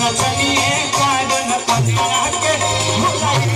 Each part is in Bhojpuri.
नचनिए कारण कन्या के भुलाई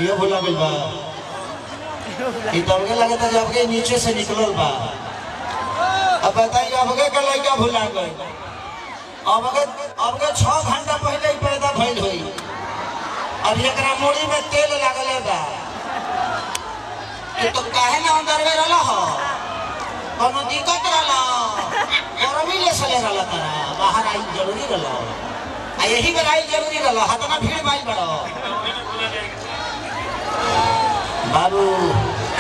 ये भूला गई बा ये दौड़े लगे था जब के नीचे से निकलल बा। अब बताइए अब के लड़का भूला गए अब के 6 घंटा पहले ही पैदा भइल हुई अब एकरा मुड़ी में तेल लागल बा तो काहे ना अंदर में रहला हो कोनो दिक्कत रहला गरमी ले सले रहला तारा बाहर आई जरूरी रहला आ यही बेर आई जरूरी रहला हतना भीड़ भाई बड़ो बाबू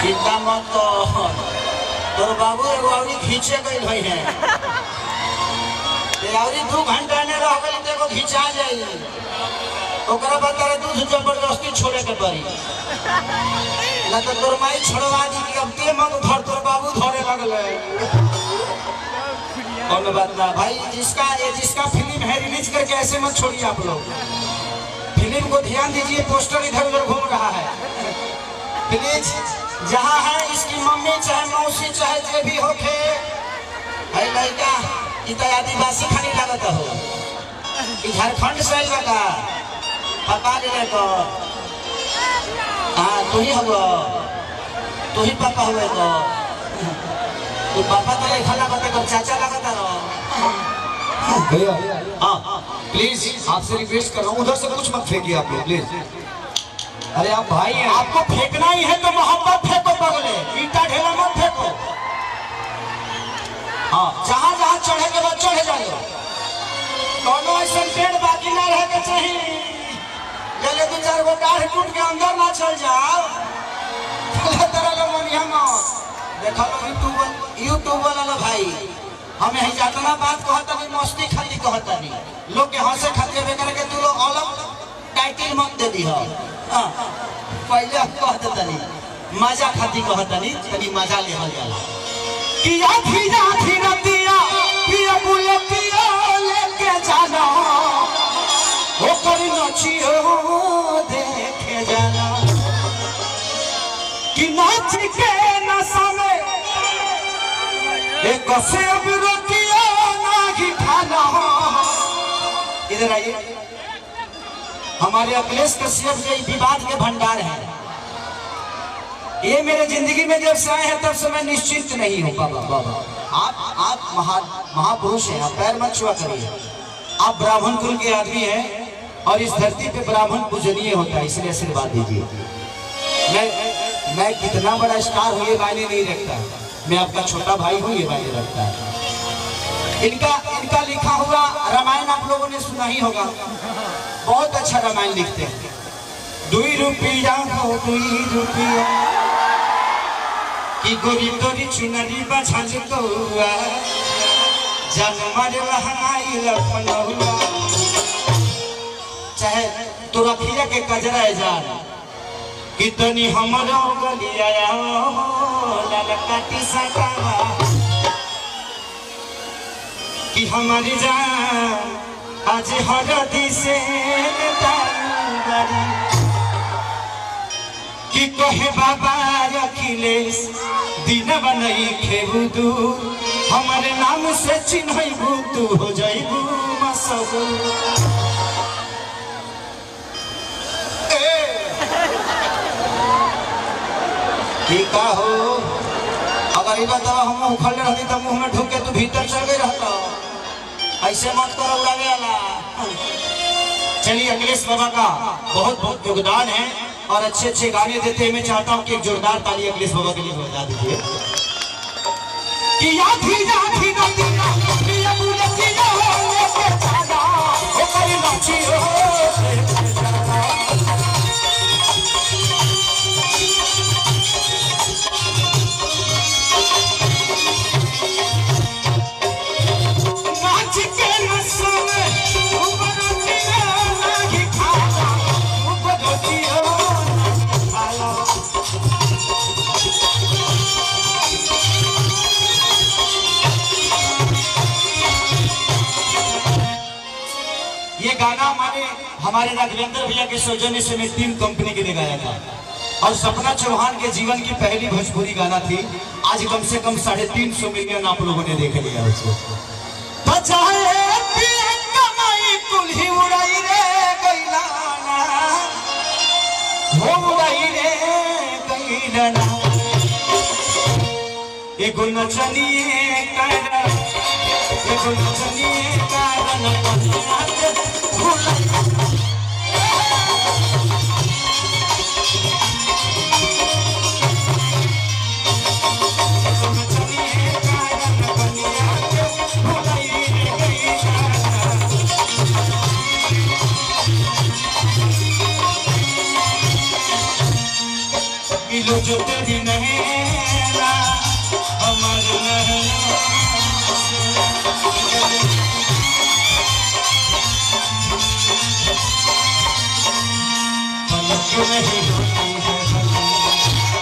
चिंता मत कर तोर बाबू एगो औरी खींचे गई भाई है ते औरी 2 घंटा ने रह गई देखो खिंचा जाई ओकरा बतारे दूध जबरदस्ती छोड़े के पड़ी ना तो तोर माई छोड़वा दी कि अब ते मन धर तोर बाबू धरे लगले कौन बात ना भाई जिसका फिल्म है रिलीज करके ऐसे मत छोड़िए आप लोग फिल्म को ध्यान दीजिए पोस्टर इधर उधर घूम रहा है प्लीज जहाँ है इसकी मम्मी चाहे मौसी चाहे जो भी हो खे है लड़का इतना आदिवासी खानी लागत हो कि झारखंड से लगा पापा ले को हाँ तू ही हो तू ही पापा हुए तो तू पापा तो लिखा लगता है चाचा लगता रहो भैया हाँ प्लीज आपसे रिक्वेस्ट कर रहा हूँ उधर से कुछ मत फेंकिए आप लोग प्लीज। अरे आप भाई हैं आपको फेंकना ही है तो मोहब्बत फेंको बगले ईटा ढेला मत फेंको। हाँ जहाँ जहाँ चढ़े के बाद चढ़े जाओ कोनो ऐसा पेड़ बाकी ना रह के चाहिए जले 2-4 गो डाढ़ टूट के अंदर ना चल जाओ तरह मनिया मत देखो यूट्यूब वाला भाई हमें ही जातना बात कहता नहीं मस्ती खाती कहता नहीं लोग के हंसे खाते बेकर के तू लोग अलग टाइटल मत दे दी हो पहले आप कहते तनी मजा खाती कहता नहीं तनी मजा ले जाला कि आधी रतिया पिया बुलतिया लेके जाना हो कर नचियो देखे जाना कि नाच के नशा में एक से अब रोटिया ना ही खाना इधर आइए हमारे अखिलेश कश्यप के विवाद के भंडार है ये मेरे जिंदगी में जब से आए हैं तब से मैं निश्चिंत नहीं हूँ बाबा आप महापुरुष हैं आप पैर मत छुआ करिए आप ब्राह्मण कुल के आदमी हैं और इस धरती पे ब्राह्मण पूजनीय होता है इसलिए आशीर्वाद दीजिए। मैं कितना बड़ा स्टार हूँ ये मायने नहीं रखता मैं आपका छोटा भाई हूँ ये मायने रखता है। इनका लिखा हुआ रामायण आप लोगों ने सुना ही होगा बहुत अच्छा रामायण लिखते हैं 2 रुपया हो 2 रुपया की गोरी तोरी चुनरी बछल तो जनमर लहनाई लखनऊआ चाहे तो रखिया के कजरा जान कितनी हमरो गलिया ललकाटी सटावा कि हमारी जान आज हरदी से कि कहे बाबा अखिलेश दिन बनई खेबू दूर हमारे नाम से चिन्हबू तू हो जाइबू मसबूर ठीक हो अगर इबा दवा हम उखल रहती तो मुंह में ढुक के तू भीतर चल गई रहता ऐसे मत करो उड़ावे वाला। चलिए अखिलेश बाबा का बहुत बहुत योगदान है और अच्छे अच्छे गाने देते हैं। मैं चाहता हूँ कि एक जोरदार ताली अखिलेश बाबा के लिए बजा दीजिए। कि आधी आधी रतिया पिया बुलतिया लेके जाना ओ करी नाची हो नाच के नसवे उबरतिया लागी खाना उबरतिया खाला ये गाना माने हमारे राघवेंद्र भैया के सौजन्य से मैं टीम कंपनी के लिए गाया था और सपना चौहान के जीवन की पहली भोजपुरी गाना थी। आज कम से कम 350 मिलियन आप लोगों ने देख लिया उसको। एगो नचनिए कारा एगो नचनिए कारा नचनिया भूला जो तेरी नैना अमर नैना पलक नहीं होती है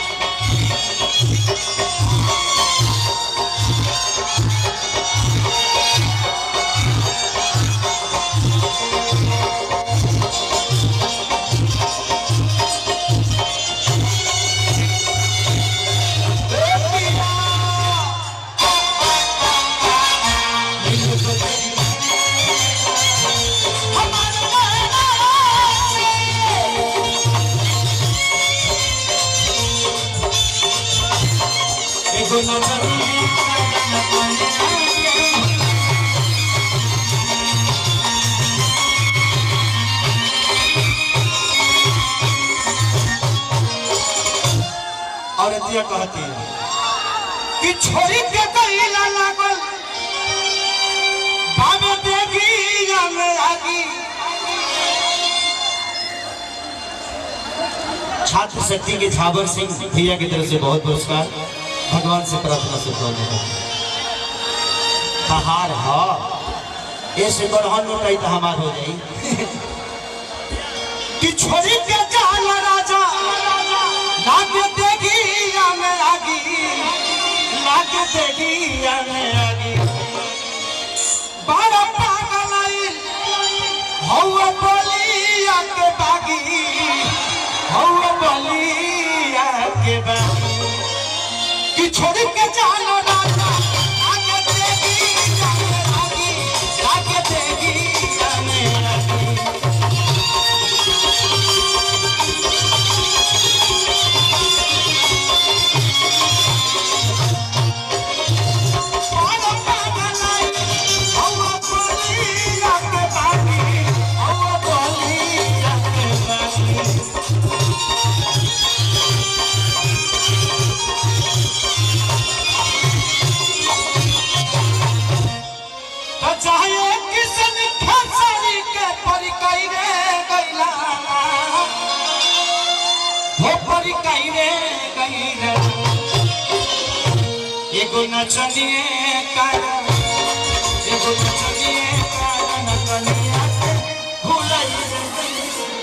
और अतिया कहती है कि छोरी के कइला लागल बाबे देगी या में आगी छात्र शक्ति के झाबर सिंह भैया की तरफ से बहुत पुरस्कार। भगवान से प्रार्थना से हार हा ऐसे बढ़न लुटाई तो हमार हो जाई कि छोरी के जाल राजा लाग देगी या में आगी लाग देगी या में आगी बारा पागल आई हवा बोलिया के बागी हवा बोलिया के बागी कि छोरी के जाल राजा लाग देगी या में आगी लाग देगी या में आगी एगो नचनिए कारा एगो नचनिए कारा नचनिया भुलाई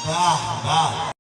वाह वाह